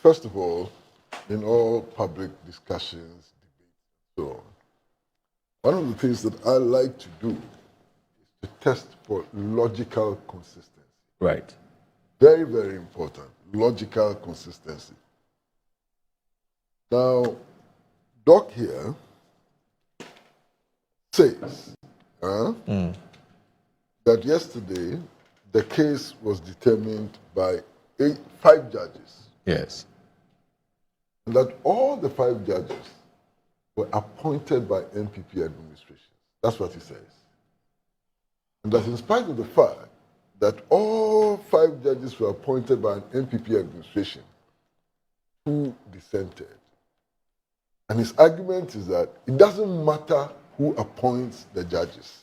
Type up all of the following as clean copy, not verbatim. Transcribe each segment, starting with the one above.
first of all, in all public discussions, debates, and so on, one of the things that I like to do is to test for logical consistency. Right. Very, very important. Logical consistency. Now, Doc here says that yesterday the case was determined by 5 judges. Yes. And that all the 5 judges were appointed by NPP administration. That's what he says. And that in spite of the fact that all 5 judges were appointed by an NPP administration, 2 dissented. And his argument is that it doesn't matter who appoints the judges.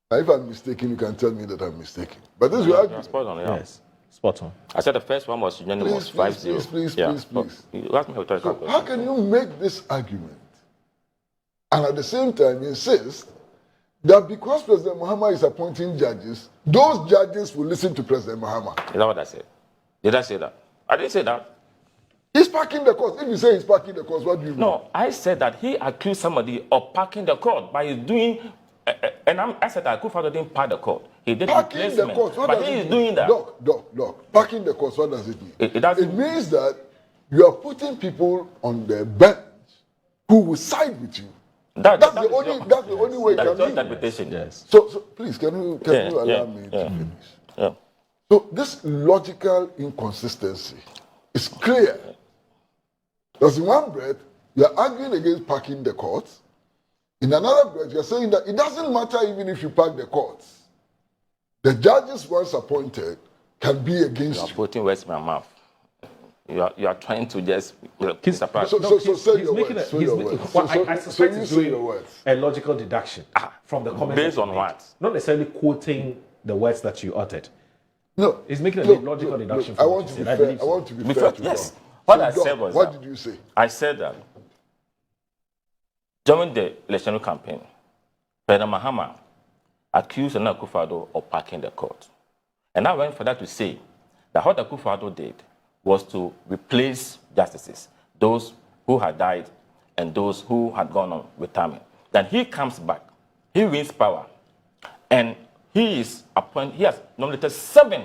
Now, if I'm mistaken, you can tell me that I'm mistaken. But this is your argument. Spot on, yeah. Yes. Spot on. I said the first one was unanimous, 5-0. Please. You asked me a rhetorical question. How can you make this argument and at the same time insist that because President Mahama is appointing judges, those judges will listen to President Mahama? Is that what I said? Did I say that? I didn't say that. He's parking the court. If you say he's parking the court, what do you mean? No, I said that he accused somebody of parking the court by doing, I said that Akufo-Addo didn't park the court. He did Parking the replacement, court, what but does he it is mean? doing that. Doc. Parking the court, what does it mean? It means that you are putting people on the bench who will side with you. That's the only way it can be. Interpretation. Yes. So please, can you allow me to finish? Yeah. So this logical inconsistency is clear. Because in one breath, you're arguing against parking the courts. In another breath, you're saying that it doesn't matter even if you park the courts. The judges once appointed can be against you. You are putting words in my mouth. You are trying to just surprise. So say your words. I suspect he's doing your words. a logical deduction from the comments. Based on what? Not necessarily quoting the words that you uttered. No. He's making a logical deduction from what you said. I want to be fair to yes. Doc. What I said was what did you say? I said that during the election campaign, President Mahama accused Akufo-Addo of parking the court. And I went for that to say that what Akufo-Addo did was to replace justices, those who had died and those who had gone on retirement. Then he comes back, he wins power, and he has nominated 7.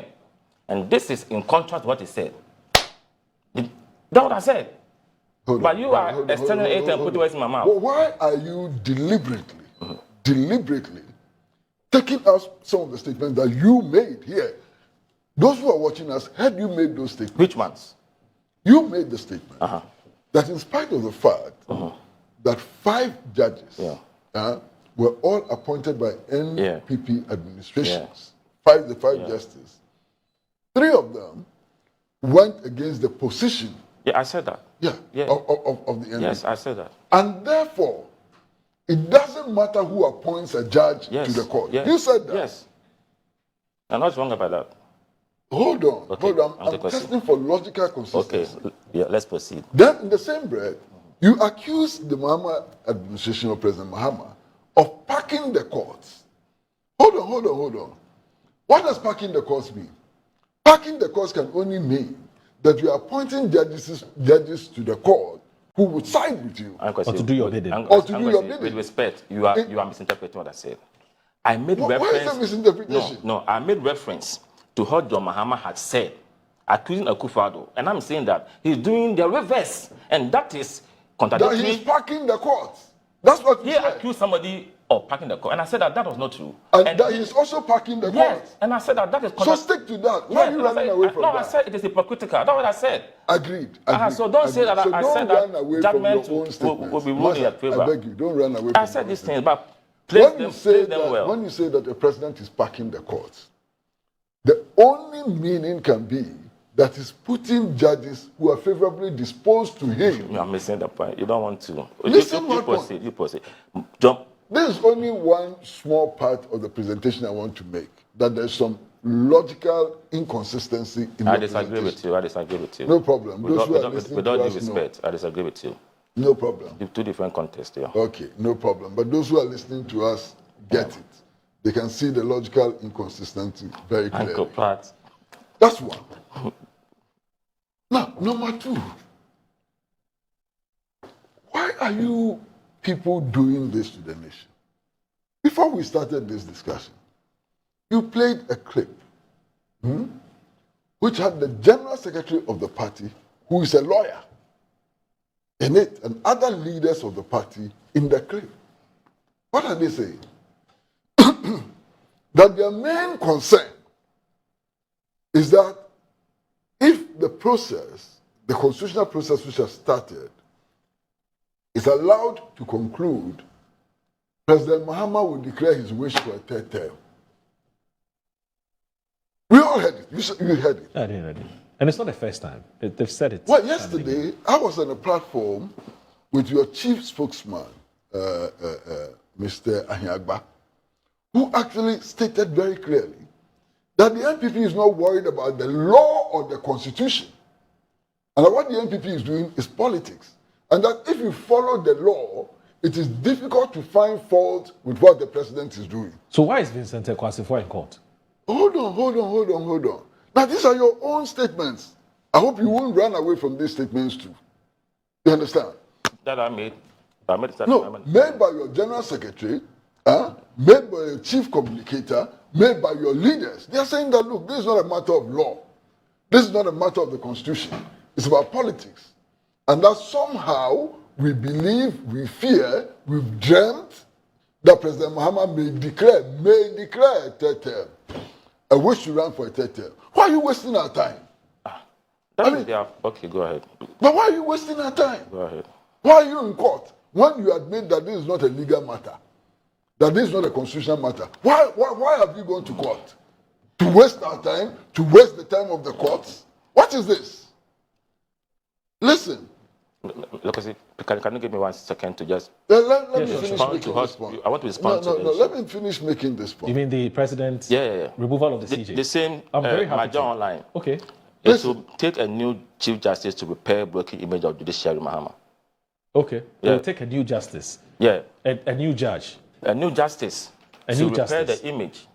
And this is in contrast to what he said. That's what I said. But you are extending it and putting words in my mouth. Well, why are you deliberately taking out some of the statements that you made here? Those who are watching us, had you made those statements? Which ones? You made the statement that in spite of the fact that 5 judges were all appointed by NPP administrations, the 5 justices, 3 of them went against the position. Yeah, I said that. Of the NPP. Yes, I said that. And therefore, it doesn't matter who appoints a judge to the court. Yes. You said that. Yes. And what's wrong about that? Hold on. I'm testing for logical consistency. Okay, yeah, let's proceed. Then, in the same breath, you accuse the Mahama administration of President Mahama of parking the courts. Hold on. What does parking the courts mean? Parking the courts can only mean that you are appointing judges to the court who would side with you. Or to do your bidding. With respect, you are misinterpreting what I said. I made reference. Why is that misinterpretation? No, I made reference to what John Mahama had said, accusing Akufo-Addo, and I'm saying that he's doing the reverse, and that is contradictory. That he's parking the courts. That's what he said. accused somebody of parking the court, and I said that was not true. And that he's also parking the courts. And I said that is so stick to that. Why are you running away from that? No, I said it is hypocritical. That's what I said. Agreed. So don't say that I said that judgment will be ruling in your favor. I beg you, don't run away from I said these things, but place them well. When you say that the president is parking the courts, the only meaning can be that is putting judges who are favorably disposed to him. You are missing the point. You don't want to. Listen, you proceed. Jump. This is only one small part of the presentation I want to make. That there's some logical inconsistency in I disagree with you. No problem. With all due respect, I disagree with you. No problem. 2 different contexts here. Okay, no problem. But those who are listening to us get it. They can see the logical inconsistency very clearly. Uncle Pratt. That's one. Now, number two, why are you people doing this to the nation? Before we started this discussion, you played a clip which had the general secretary of the party, who is a lawyer, in it, and other leaders of the party in the clip. What are they saying? That their main concern is that if the process, the constitutional process which has started, is allowed to conclude, President Mahama will declare his wish for a third term. We all heard it. You heard it. I did. And it's not the first time. They've said it. Well, yesterday, I was on a platform with your chief spokesman, Mr. Ahiagba, who actually stated very clearly that the NPP is not worried about the law or the constitution. And that what the NPP is doing is politics. And that if you follow the law, it is difficult to find fault with what the president is doing. So why is Vincent Kwasi in court? Hold on. Now, these are your own statements. I hope you won't run away from these statements too. You understand? That I made made by your general secretary, made by your chief communicator, made by your leaders. They are saying that, look, this is not a matter of law. This is not a matter of the constitution. It's about politics. And that somehow we believe, we fear, we've dreamt that President Mahama may declare a third term. A wish to run for a third term. Why are you wasting our time? Okay, go ahead. But why are you wasting our time? Go ahead. Why are you in court when you admit that this is not a legal matter? That this is not a constitutional matter? Why have you gone to court? To waste our time? To waste the time of the courts? What is this? Listen. Look, can you give me 1 second to just... Let me finish making this point. I want to respond to this. No, let me finish making this point. You mean the president's removal of the CJ? The same, I'm very happy Major Online. Okay. It will take a new Chief Justice to prepare working image of Judiciary Mahama. Okay. It will take a new justice. Yeah. A new judge. A new justice. A new prepare justice. the image.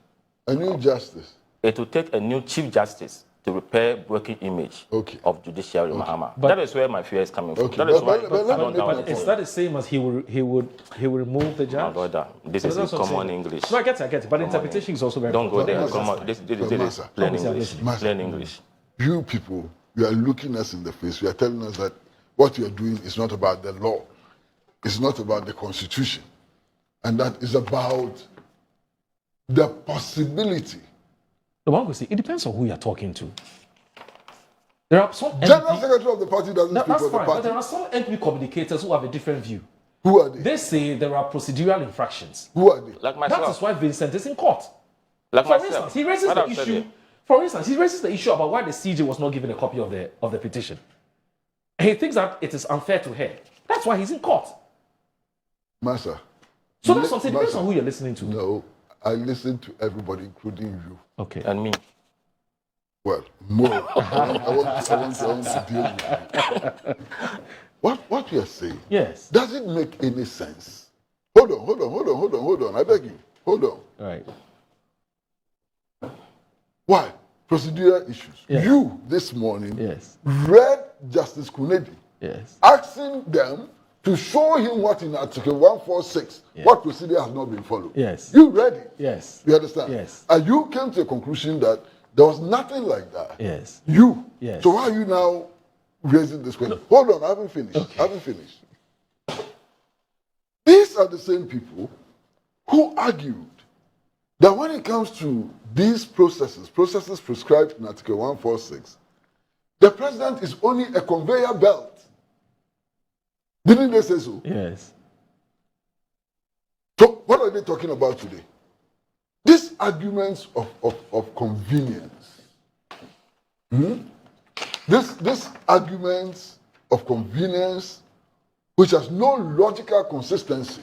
A new justice. It will take a new Chief Justice to repair working image of Judiciary Mahama. But that is where my fear is coming from. Okay. That is but is that the same as he would remove the judge? My brother, this is in common English. No, I get it. But interpretation is also very Don't go important. there. Come on. This is plain English. Plain English. You people, you are looking us in the face. You are telling us that what you are doing is not about the law. It's not about the constitution. And that is about the possibility. The one will say, it depends on who you're talking to. There are some General Secretary of the party doesn't speak that's for the fine, party. but there are some NPP communicators who have a different view. Who are they? They say there are procedural infractions. Who are they? Like myself. That is why Vincent is in court. Like For myself. instance, he raises the issue. For instance, he raises the issue about why the CJ was not given a copy of the petition. And he thinks that it is unfair to her. That's why he's in court. Massa. So that's something. Depends on who you're listening to. No, I listen to everybody, including you. Okay. And me. Well, more. I want to deal with you. What you are saying, Yes. does it make any sense? Hold on. I beg you. Hold on. All right. Why? Procedural issues. Yes. You, this morning, Yes. read Justice Kunedi Yes. asking them to show him what in Article 146, what procedure has not been followed. Yes. You read it. Yes. You understand? Yes. And you came to a conclusion that there was nothing like that. Yes. You. Yes. So why are you now raising this question? Hold on, I haven't finished. Okay. I haven't finished. These are the same people who argued that when it comes to these processes prescribed in Article 146, the president is only a conveyor belt. Didn't they say so? Yes. So what are they talking about today? These arguments of convenience. This arguments of convenience which has no logical consistency,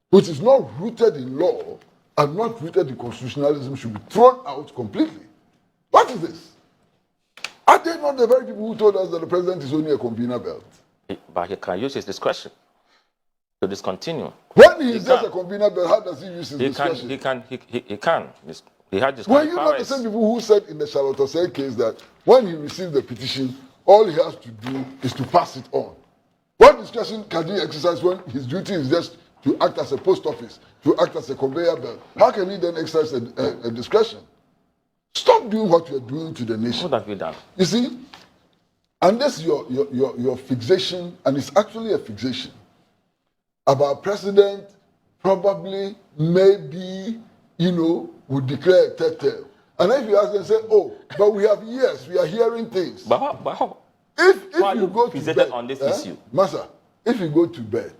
which is not rooted in law and not rooted in constitutionalism, should be thrown out completely. What is this? Are they not the very people who told us that the president is only a convener belt? But he can use his discretion to discontinue. When he is just a convener belt, how does he use his discretion? He can. He had this Were you not the same people who said in the Charlotte Osei case that when he received the petition, all he has to do is to pass it on. What discretion can he exercise when his duty is just to act as a post office, to act as a conveyor belt? How can he then exercise a discretion? Stop doing what you're doing to the nation. What have you done? You see, and this is your fixation, and it's actually a fixation about president probably, maybe, would declare a 3rd term. And if you ask them, say, oh, but we have years, we are hearing things. But how? If Why you you go to fixated bed on this issue? Massa, if you go to bed,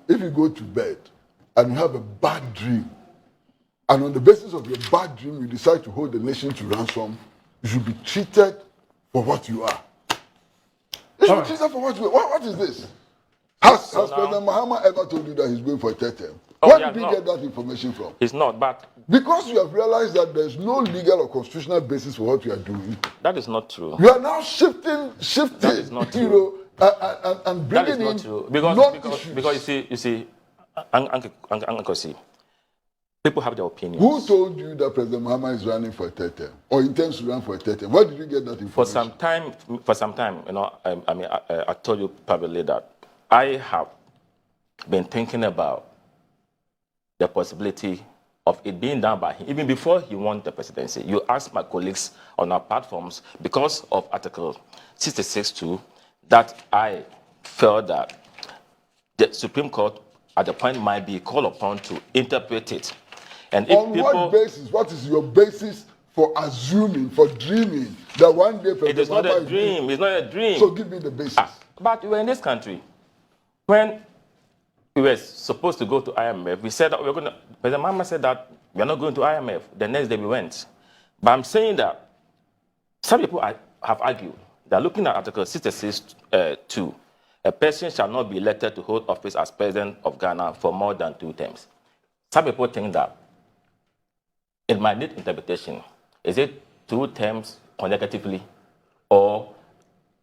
if you go to bed and you have a bad dream, and on the basis of your bad dream you decide to hold the nation to ransom, you should be treated for what you are. You should be treated for what you are. What is this? Has President Mahama ever told you that he's going for a 3rd term? Where did you get that information from? He's not, but... Because you have realized that there's no legal or constitutional basis for what you are doing. That is not true. You are now shifting, That is not true. And That is bringing not in true. Because you see, Uncle C, people have their opinions. Who told you that President Mahama is running for a 3rd term or intends to run for a 3rd term? Where did you get that information? For some time, I told you probably that I have been thinking about the possibility of it being done by him, even before he won the presidency. You asked my colleagues on our platforms, because of Article 66(2), that I felt that the Supreme Court at the point might be called upon to interpret it. And if on what basis? What is your basis for assuming, for dreaming that one day President it is not Mahama a dream. It's not a dream. So give me the basis. But we're in this country. When we were supposed to go to IMF, we said that we were going to, President Mahama said that we are not going to IMF. The next day we went. But I'm saying that some people have argued that looking at Article 66(2), a person shall not be elected to hold office as president of Ghana for more than 2 terms. Some people think that it might need interpretation. Is it 2 terms consecutively or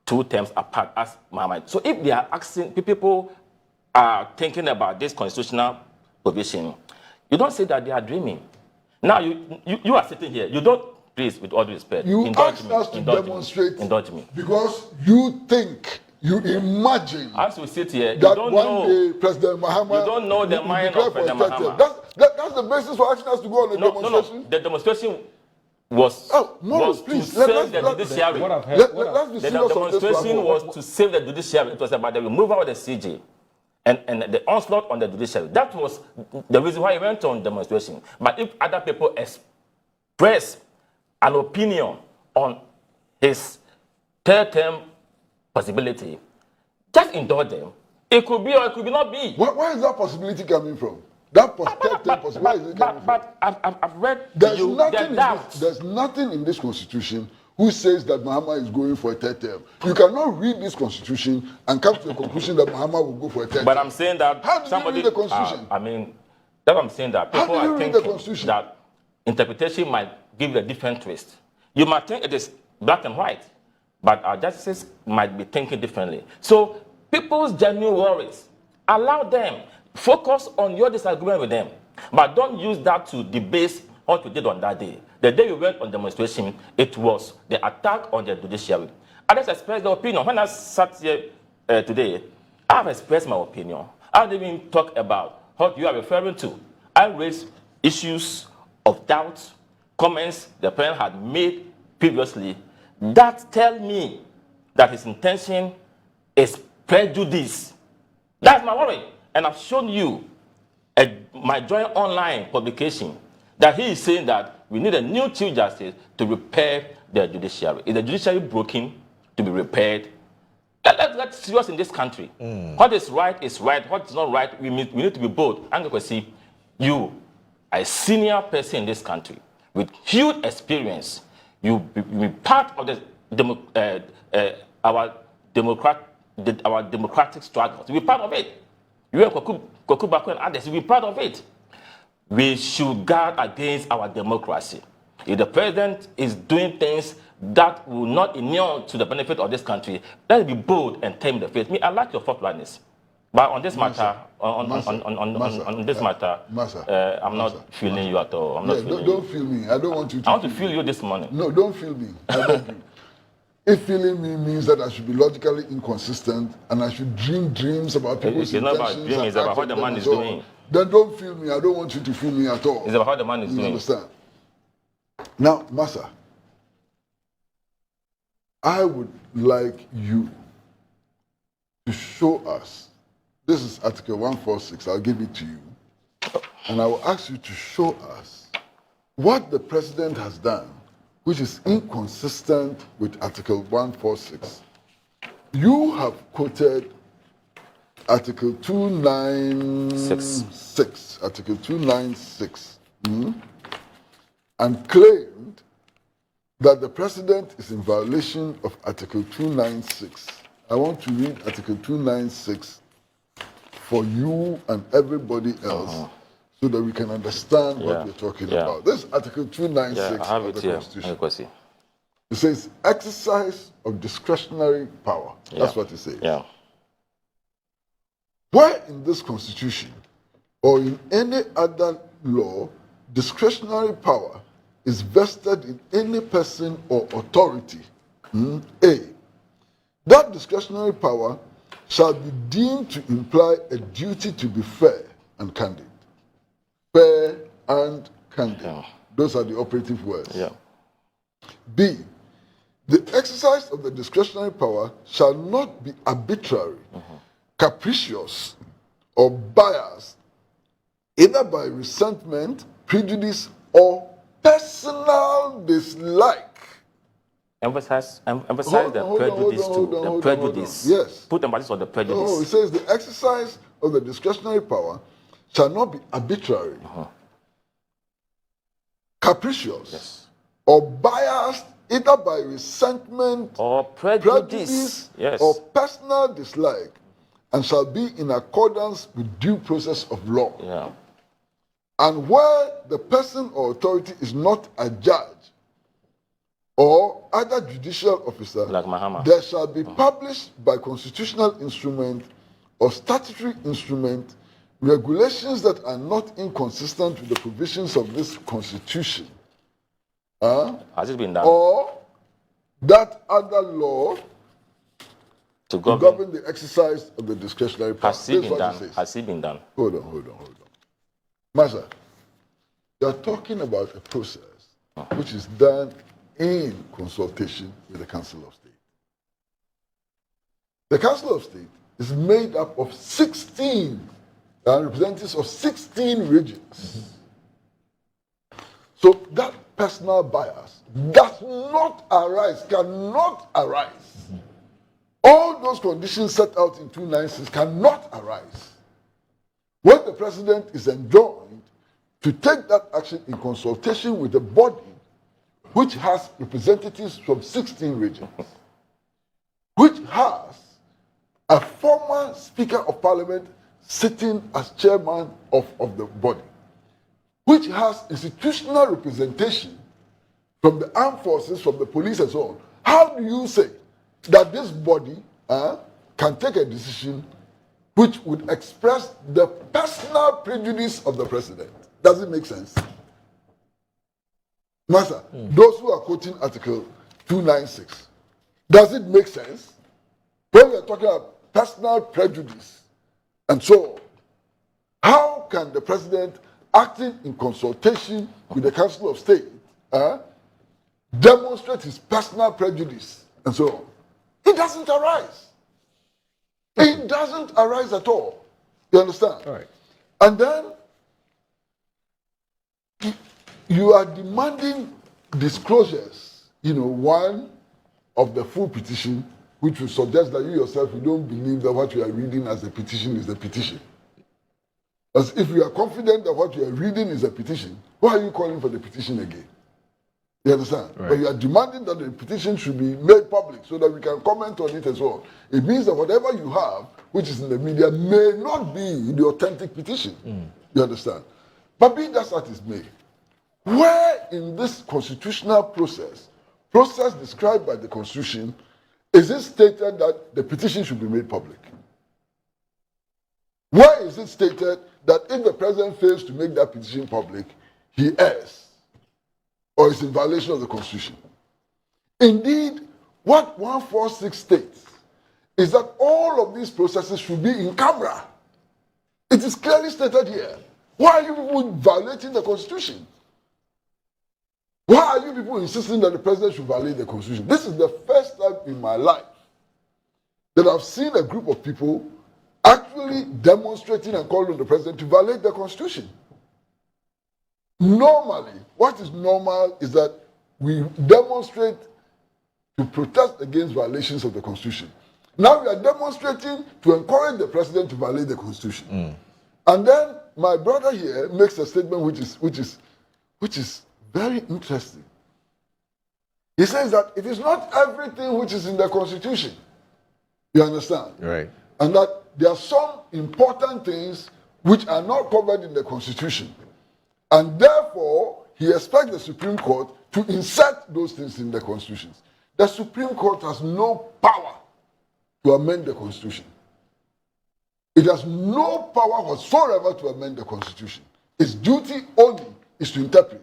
2 terms apart as Mahama? So if they are asking, people are thinking about this constitutional provision, you don't say that they are dreaming. Now you are sitting here. You don't, please, with all due respect, You indulge asked me, us to indulge demonstrate me, indulge me. because you think, you imagine As we sit here, you that don't one know. day President Mahama You don't know the will mind declare of for a President 3rd term. Mahama. That's the basis for asking us to go on a demonstration. No. The demonstration was, please, to save the judiciary. What I've heard, Let's be The serious on this demonstration platform. was to save the judiciary. It was about the removal of the CJ and the onslaught on the judiciary. That was the reason why he went on demonstration. But if other people express an opinion on his 3rd term possibility, just indulge them. It could be or it could not be. Where is that possibility coming from? That 3rd term possibility, where is it coming from? But I've read There's nothing in this constitution who says that Mahama is going for a 3rd term. You cannot read this constitution and come to the conclusion that Mahama will go for a 3rd term. But I'm saying that how did you read the constitution? That's what I'm saying, that people How do you are read the thinking constitution? that interpretation might give a different twist. You might think it is black and white, but our justices might be thinking differently. So people's genuine worries, allow them. Focus on your disagreement with them, but don't use that to debase what we did on that day. The day we went on demonstration, it was the attack on the judiciary. I just expressed the opinion. When I sat here today, I've expressed my opinion. I didn't even talk about what you are referring to. I raised issues of doubt, comments the president had made previously that tell me that his intention is prejudice. That's my worry. And I've shown you my joint online publication that he is saying that we need a new Chief Justice to repair the judiciary. Is the judiciary broken to be repaired? Let's serious in this country. What is right is right. What is not right, we need to be bold. And Kwesi, you are a senior person in this country with huge experience. You be part of our democratic struggles. You be part of it. You and Koku Bako and others, you be part of it. We should guard against our democracy. If the president is doing things that will not inure to the benefit of this country, let's be bold and tame the faith. I like your forthrightness. But on this matter, on this matter, I'm not feeling you at all. I'm not feeling don't feel me. I don't want you to. I want to feel you this morning. No, don't feel me. I beg you. if feeling me means that I should be logically inconsistent and I should dream dreams about people's It's not about intentions dreaming, and it's about act what on the them man and is so on, doing. then don't feel me. I don't want you to feel me at all. It's about how the man is You doing. understand? Now, Massa, I would like you to show us. This is Article 146. I'll give it to you. And I will ask you to show us what the president has done, which is inconsistent with Article 146. You have quoted Article 296, Article 296, and claimed that the president is in violation of Article 296. I want to read Article 296 for you and everybody else so that we can understand what we're talking about. This is Article 296 I have of it the here. Constitution. It says exercise of discretionary power. That's what it says. Yeah. Where in this Constitution or in any other law, discretionary power is vested in any person or authority, A, that discretionary power shall be deemed to imply a duty to be fair and candid. Fair and candid. Yeah. Those are the operative words. Yeah. B, the exercise of the discretionary power shall not be arbitrary, capricious, or biased, either by resentment, prejudice, or personal dislike. Emphasize the prejudice too. The prejudice. Yes. Put emphasis on the prejudice. Oh, it says the exercise of the discretionary power shall not be arbitrary, capricious, or biased, either by resentment, Or prejudice. Yes. or personal dislike, and shall be in accordance with due process of law. Yeah. And where the person or authority is not a judge or other judicial officer, Like Mahama. there shall be published by constitutional instrument or statutory instrument regulations that are not inconsistent with the provisions of this Constitution, Has it been done? or that other law To to govern. govern the exercise of the discretionary power. Has it This is been what done? says. Has it been done? Hold on. Master, you are talking about a process which is done in consultation with the Council of State. The Council of State is made up of 16 representatives of 16 regions. So that personal bias does not arise, cannot arise. All those conditions set out in 296 cannot arise when the president is enjoined to take that action in consultation with a body which has representatives from 16 regions, which has a former Speaker of Parliament sitting as chairman of the body, which has institutional representation from the armed forces, from the police and so on. How do you say that this body can take a decision which would express the personal prejudice of the president? Does it make sense? Master, those who are quoting Article 296, does it make sense? When we are talking about personal prejudice and so on, how can the president, acting in consultation with the Council of State, demonstrate his personal prejudice and so on? It doesn't arise. It doesn't arise at all. You understand? All right. And then you are demanding disclosures. One of the full petition, which would suggest that you yourself, you don't believe that what you are reading as a petition is a petition. As if you are confident that what you are reading is a petition, why are you calling for the petition again? You understand? Right. But you are demanding that the petition should be made public so that we can comment on it and so on. It means that whatever you have, which is in the media, may not be the authentic petition. You understand? But be that as it is may, where in this constitutional process described by the Constitution, is it stated that the petition should be made public? Where is it stated that if the president fails to make that petition public, he errs or is in violation of the Constitution? Indeed, What 146 states is that all of these processes should be in camera. It is clearly stated here. Why are you people violating the Constitution? Why are you people insisting that the president should violate the Constitution? This is the first time in my life that I've seen a group of people actually demonstrating and calling on the president to violate the Constitution. Normally, what is normal is that we demonstrate to protest against violations of the Constitution. Now we are demonstrating to encourage the president to violate the Constitution. And then my brother here makes a statement which is very interesting. He says that it is not everything which is in the Constitution. You understand? Right. And that there are some important things which are not covered in the Constitution. And therefore, he expects the Supreme Court to insert those things in the Constitution. The Supreme Court has no power to amend the Constitution. It has no power whatsoever to amend the Constitution. Its duty only is to interpret.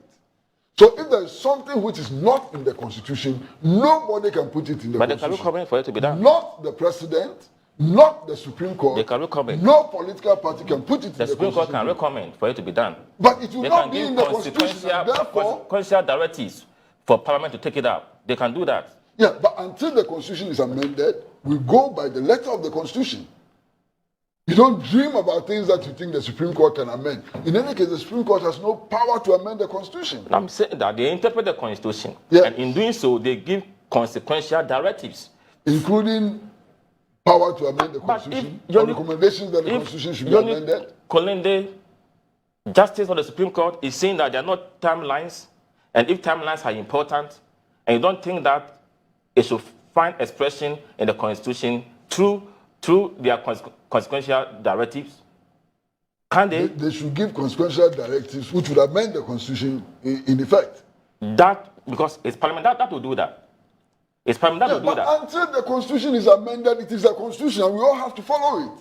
So if there is something which is not in the Constitution, nobody can put it in the Constitution. But they can recommend for it to be done. Not the president, not the Supreme Court. They can recommend. No political party can put it in the Constitution. The Supreme Court can recommend for it to be done. But it will They not can be give in the Constitution. And therefore, consequential directives for Parliament to take it up. They can do that. yeah, but until the Constitution is amended, we go by the letter of the Constitution. You don't dream about things that you think the Supreme Court can amend. In any case, the Supreme Court has no power to amend the Constitution. I'm saying that they interpret the Constitution, Yeah. and in doing so, they give consequential directives. Including power to amend the But Constitution, if you or only- recommendations that the Constitution should be amended. Kolende, Justice of the Supreme Court, is saying that there are not timelines, and if timelines are important, and you don't think that it should find expression in the Constitution through their consequential directives, can they? They should give consequential directives which would amend the Constitution in effect. That, because it's Parliament that will do that. It's Parliament that will do But that. until the Constitution is amended, it is the Constitution, and we all have to follow it.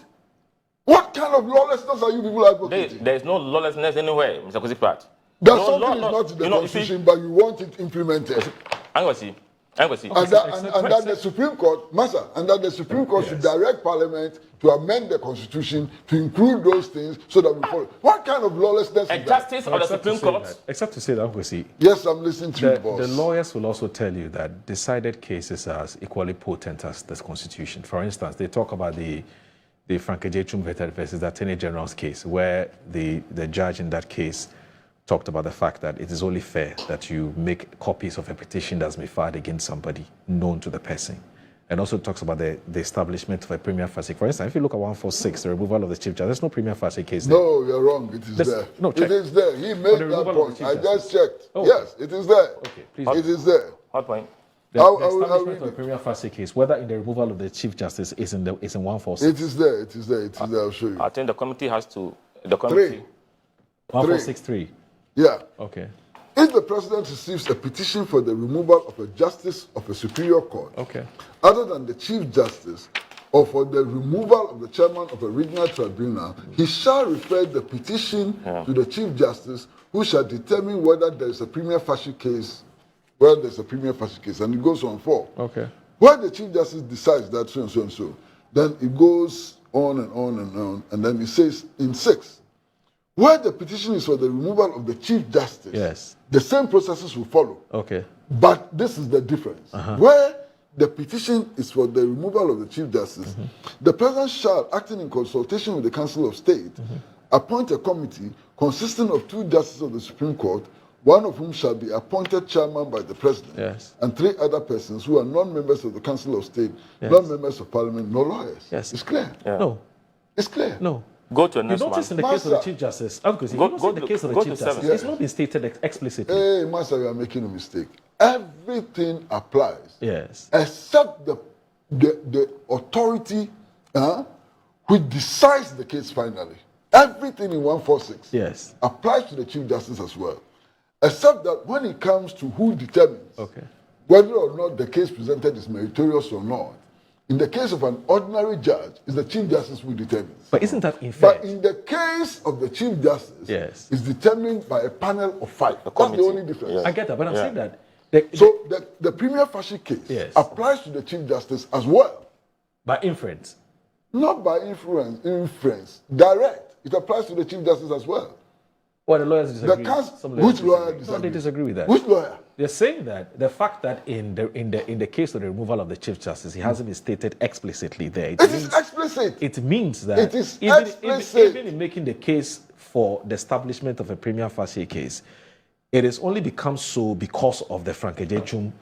What kind of lawlessness are you people advocating? There is no lawlessness anywhere, Mr. Kwesi Pratt. That No, something no, is no. not in the You know, you see- Constitution, but you want it implemented. I'm going to see. And that the Supreme Court, Master, and that the Supreme Court should direct Parliament to amend the Constitution to include those things so that we follow. What kind of lawlessness A is that? justice of the Supreme Court. Except to say that, Kwesi, Yes, I'm listening to you, boss. the lawyers will also tell you that decided cases are as equally potent as the Constitution. For instance, they talk about the Frank Ejechum versus the Attorney General's case, where the judge in that case talked about the fact that it is only fair that you make copies of a petition that's been filed against somebody known to the person. And also talks about the establishment of a prima facie. For instance, if you look at 146, the removal of the Chief Justice, there's no prima facie case there. No, you're wrong. It is there. No, check. It is there. He made the that removal of point. the Chief I Justice. just checked. Oh. Yes, it is there. Okay, please. It is there. Hot point. The I'll establishment read of a it. prima facie case, whether in the removal of the Chief Justice is in 146. It is there. It is there. It is there. I'll show you. I think the committee has to. The committee. 146.3. Yeah. Okay. If the president receives a petition for the removal of a justice of a superior court, Okay. other than the Chief Justice, or for the removal of the chairman of a regional tribunal, he shall refer the petition to the Chief Justice, who shall determine whether there is a prima facie case, and it goes on for. Okay. Where the Chief Justice decides that so and so and so, then it goes on and on and on, and then it says in 6, where the petition is for the removal of the Chief Justice, Yes. the same processes will follow. Okay. But this is the difference. Where the petition is for the removal of the Chief Justice, the President shall, acting in consultation with the Council of State, appoint a committee consisting of 2 justices of the Supreme Court, one of whom shall be appointed chairman by the President, Yes. and 3 other persons who are non-members of the Council of State, Yes. non-members of Parliament, no lawyers. Yes. It's clear. No. It's clear. No. Go to the You next notice in one. the case of the Master. Chief Justice, because you Go- notice go in the to- case of the go Chief to Justice, 7. it's not been stated explicitly. Hey, Master, you are making a mistake. Everything applies. Yes. Except the authority which decides the case finally. Everything in 146 Yes. applies to the Chief Justice as well. Except that when it comes to who determines Okay. whether or not the case presented is meritorious or not, in the case of an ordinary judge, it's the Chief Justice who determines. But isn't that unfair? But in the case of the Chief Justice, Yes. it's determined by a panel of 5. That's the committee. only difference. Yes. I get that, but I'm saying that So the prima facie case Yes. applies to the Chief Justice as well. By inference. Not by inference, direct. It applies to the Chief Justice as well. Well, the lawyers disagree. Which lawyer No, disagrees? they disagree with that. Which lawyer? They're saying that the fact that in the case of the removal of the Chief Justice, he hasn't been stated explicitly there. It is explicit. It means that It is even explicit. in making the case for the establishment of a prima facie case, it has only become so because of the Frank-Ejechum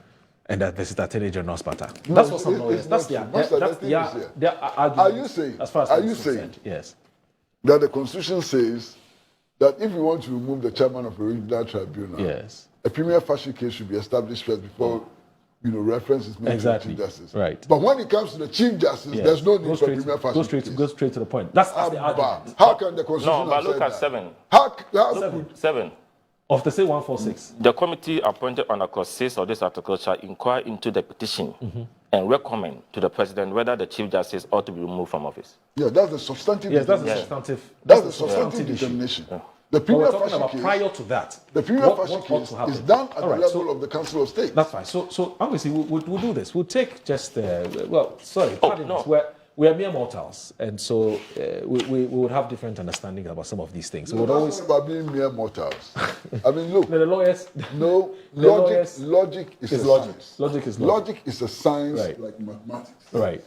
and the Visit Attorney General's matter. No, That's what some it's lawyers. not That's true. their. Master, That's the thing is here. their argument. Are you saying? As far as Are I'm you saying? concerned, yes. That the Constitution says that if you want to remove the chairman of a regional tribunal, Yes. a prima facie case should be established first before reference is made Exactly. to the Chief Justice. Right. But when it comes to the Chief Justice, Yes. there's no Go need for straight, prima facie go straight, case. go straight to the point. That's the argument. How can the Constitution No, but have look said at that? 7. How could 7. Of the say 146. The committee appointed under Clause 6 of this article shall inquire into the petition and recommend to the President whether the Chief Justice ought to be removed from office. Yeah, that's the substantive. Yes, that's the determination. substantive. That's the substantive issue. determination. The But prima we're talking facie about case. prior to that. The prima what facie ought case to happen? is done at All the right, level of the Council of State. That's fine. So obviously, we'll do this. We'll take just, pardon no. us. We are mere mortals. And so we would have different understanding about some of these things. So No, we'd that's always. not about being mere mortals. I mean, look, No, the lawyers. no, The logic, lawyers- logic is a logic. science. Logic is logic. Logic is a science Right. like mathematics. Right.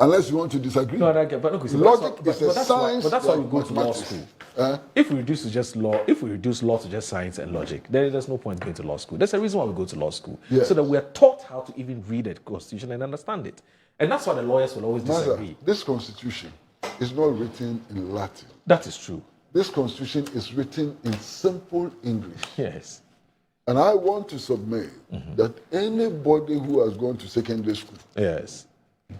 Unless you want to disagree. No, I don't get. But look, Logic is a that's why. science But that's why we like go to law mathematics. school. If we reduce to just law, if we reduce law to just science and logic, then there's no point going to law school. There's a reason why we go to law school, Yes. so that we're taught how to even read the Constitution and understand it. And that's why the lawyers will always Master, disagree. this Constitution is not written in Latin. That is true. This Constitution is written in simple English. Yes. And I want to submit that anybody who has gone to secondary school Yes.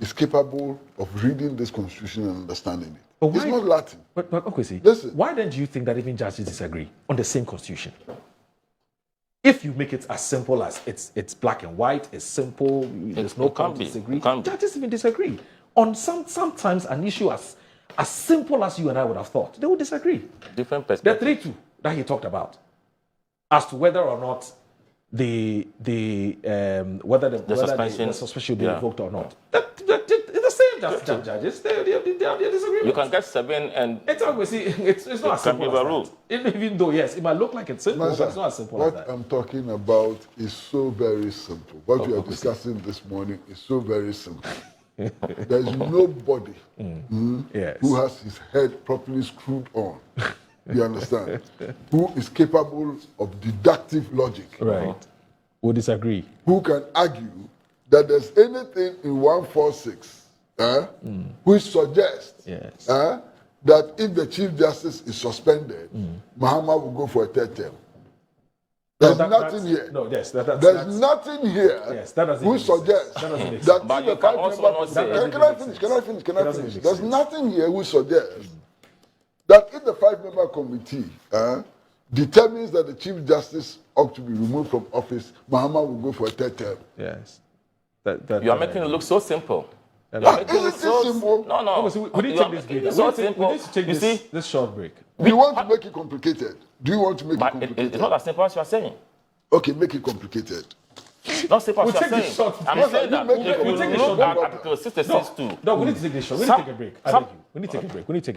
is capable of reading this Constitution and understanding it. But It's why- not Latin. But okay, see, Listen. why then do you think that even judges disagree on the same Constitution? If you make it as simple as it's black and white, it's simple, there's no it can't point to be. disagree. It can't be. Judges even disagree on sometimes an issue as simple as you and I would have thought. They would disagree. Different The perspectives. 3-2 that he talked about, as to whether or not the suspension should be revoked or not. It's the same judges. They disagree. You can get 7 and It's obviously it's not as can be simple as overruled. that. Even though yes, it might look like it's simple, but it's not as simple as What that. I'm talking about is so very simple. What we are discussing this morning is so very simple. There is nobody Yes. who has his head properly screwed on. You understand? Who is capable of deductive logic. Right. We'll disagree. Who can argue that there's anything in 146 which suggests Yes. that if the Chief Justice is suspended, Mahama will go for a 3rd term. There's nothing here. No, yes, There's nothing here Yes, that doesn't which make sense. suggests That doesn't make that sense. But if you a can also five-member not say- can I finish? Can I finish? Can I It doesn't finish? make There's sense. nothing here which suggests that if the 5-member committee determines that the Chief Justice ought to be removed from office, Mahama will go for a 3rd term. Yes. you are making it look so simple. You That- are making Isn't it it so simple? No, no. Obviously, we need You to are take this making break. it so We simple. need to take You see, this short break. Do you want to make it complicated? Do you want to make it but complicated? it's not as simple as you are saying. Okay, make it complicated. Not simple as We'll you are take this saying. short I'm break. saying that We'll if take you this look short at break. Article 66 too. No, we need to take this short. We need to take a break. I Some- beg you. We need to take a break. We need to take